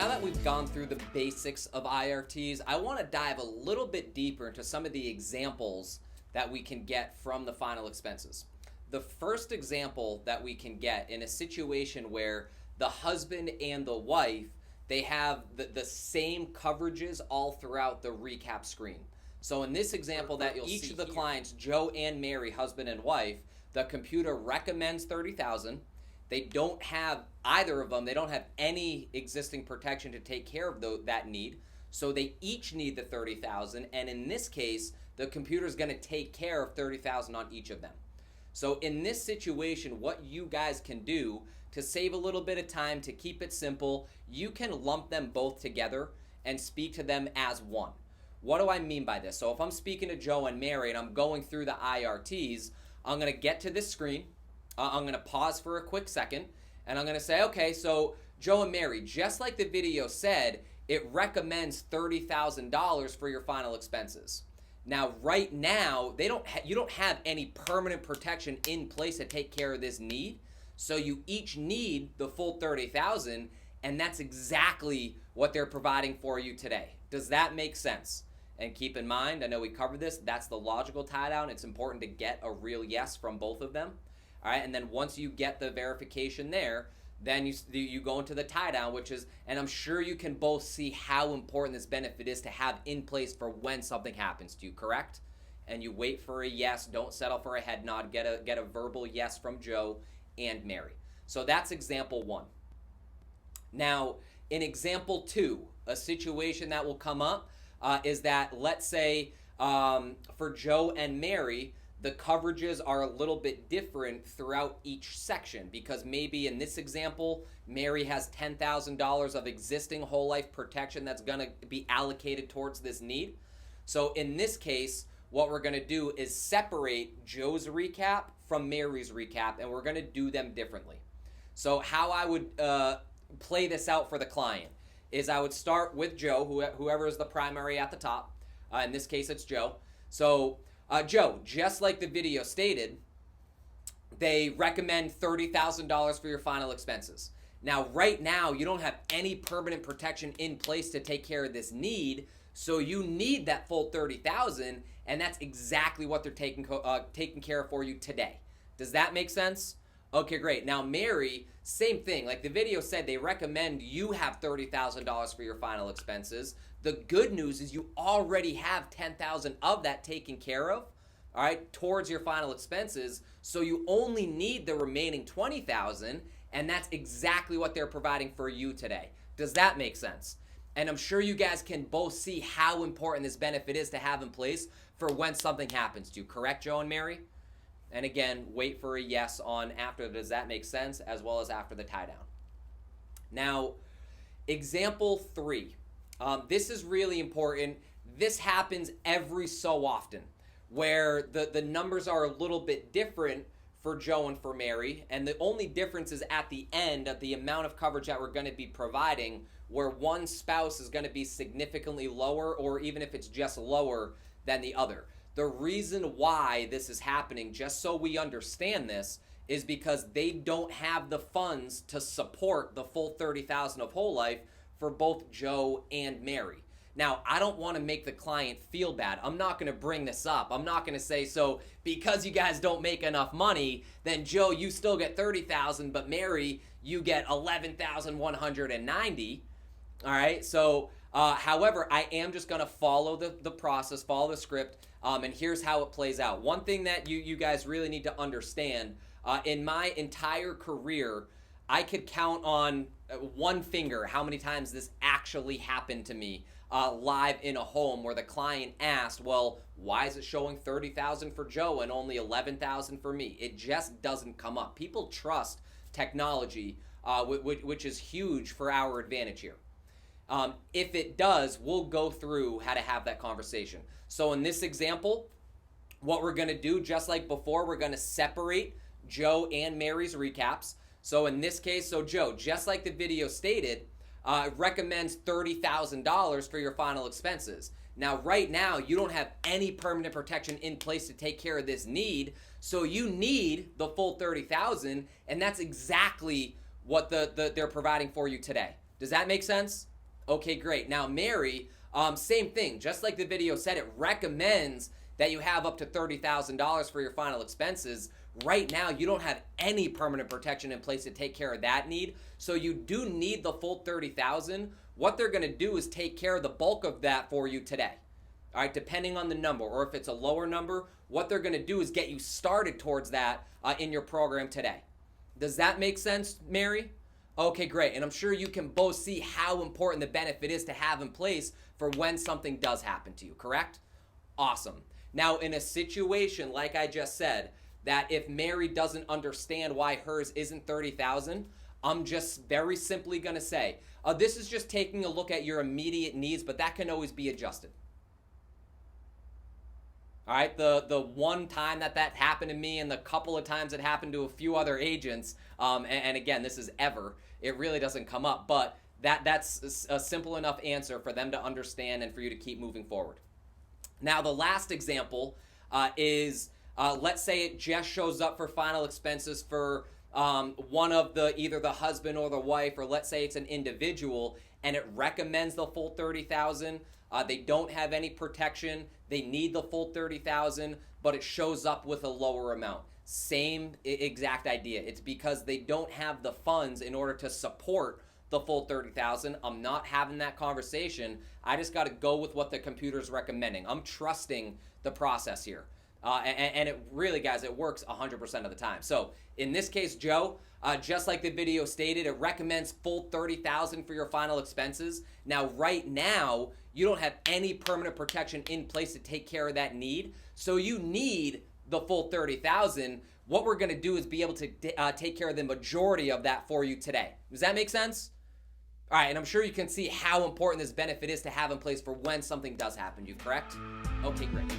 now that we've gone through the basics of IRTs, I want to dive a little bit deeper into some of the examples that we can get from the final expenses. The first example that we can get in a situation where the husband and the wife, they have the same coverages all throughout the recap screen. So in this example that you'll see, each of the clients, Joe and Mary, husband and wife, the computer recommends $30,000. They don't have, either of them, they don't have any existing protection to take care of that need. So they each need the $30,000, and in this case, the computer is going to take care of $30,000 on each of them. So in this situation, what you guys can do to save a little bit of time, to keep it simple, you can lump them both together and speak to them as one. What do I mean by this? So if I'm speaking to Joe and Mary and I'm going through the IRTs, I'm going to get to this screen. I'm going to pause for a quick second, and I'm going to say, okay, so Joe and Mary, just like the video said, it recommends $30,000 for your final expenses. Now, right now, you don't have any permanent protection in place to take care of this need, so you each need the full $30,000, and that's exactly what they're providing for you today. Does that make sense? And keep in mind, I know we covered this, that's the logical tie down. It's important to get a real yes from both of them. All right, and then once you get the verification there, then you go into the tie down, which is, and I'm sure you can both see how important this benefit is to have in place for when something happens to you, correct? And you wait for a yes, don't settle for a head nod, get a verbal yes from Joe and Mary. So that's example one. Now, in example two, a situation that will come up is that, let's say, for Joe and Mary, the coverages are a little bit different throughout each section, because maybe in this example, Mary has $10,000 of existing whole life protection that's going to be allocated towards this need. So in this case, what we're going to do is separate Joe's recap from Mary's recap, and we're going to do them differently. So how I would play this out for the client is I would start with Joe, whoever is the primary at the top. In this case, it's Joe. So Joe, just like the video stated, they recommend $30,000 for your final expenses. Now, right now, you don't have any permanent protection in place to take care of this need, so you need that full $30,000, and that's exactly what they're taking care of for you today. Does that make sense? Okay, great. Now, Mary, same thing. Like the video said, they recommend you have $30,000 for your final expenses. The good news is you already have $10,000 of that taken care of, all right, towards your final expenses. So you only need the remaining $20,000, and that's exactly what they're providing for you today. Does that make sense? And I'm sure you guys can both see how important this benefit is to have in place for when something happens to you. Correct, Joe and Mary? And again, wait for a yes on after does that make sense, as well as after the tie down. Now, example three. This is really important. This happens every so often where the numbers are a little bit different for Joe and for Mary, and the only difference is at the end of the amount of coverage that we're going to be providing, where one spouse is going to be significantly lower, or even if it's just lower than the other. The reason why this is happening, just so we understand this, is because they don't have the funds to support the full $30,000 of whole life for both Joe and Mary. Now, I don't want to make the client feel bad. I'm not going to bring this up. I'm not going to say, so because you guys don't make enough money, then Joe, you still get $30,000, but Mary, you get $11,190. All right. So, however, I am just going to follow the process, follow the script, and here's how it plays out. One thing that you guys really need to understand, in my entire career, I could count on one finger how many times this actually happened to me live in a home where the client asked, well, why is it showing $30,000 for Joe and only $11,000 for me? It just doesn't come up. People trust technology, which is huge for our advantage here. If it does, we'll go through how to have that conversation. So in this example, what we're going to do, just like before, we're going to separate Joe and Mary's recaps. So in this case, so Joe, just like the video stated, recommends $30,000 for your final expenses. Now, right now, you don't have any permanent protection in place to take care of this need, so you need the full $30,000, and that's exactly what they're providing for you today. Does that make sense? Okay, great. Now, Mary, same thing. Just like the video said, it recommends that you have up to $30,000 for your final expenses. Right now, you don't have any permanent protection in place to take care of that need. So you do need the full $30,000. What they're going to do is take care of the bulk of that for you today. All right, depending on the number, or if it's a lower number, what they're going to do is get you started towards that in your program today. Does that make sense, Mary? Okay, great. And I'm sure you can both see how important the benefit is to have in place for when something does happen to you, correct? Awesome. Now, in a situation like I just said, that if Mary doesn't understand why hers isn't 30,000, I'm just very simply going to say, this is just taking a look at your immediate needs, but that can always be adjusted. All right, the one time that happened to me and the couple of times it happened to a few other agents, and again, this is ever, it really doesn't come up, but that's a simple enough answer for them to understand and for you to keep moving forward. Now, the last example is, let's say it just shows up for final expenses for one of either the husband or the wife, or let's say it's an individual, and it recommends the full 30,000. They don't have any protection. They need the full 30,000, but it shows up with a lower amount. Same exact idea. It's because they don't have the funds in order to support the full 30,000. I'm not having that conversation. I just got to go with what the computer's recommending. I'm trusting the process here. And it really, guys, it works 100% of the time. So in this case, Joe, just like the video stated, it recommends full 30,000 for your final expenses. Now, right now, you don't have any permanent protection in place to take care of that need. So you need the full 30,000. What we're going to do is be able to take care of the majority of that for you today. Does that make sense? All right, and I'm sure you can see how important this benefit is to have in place for when something does happen to you, correct? Okay, great.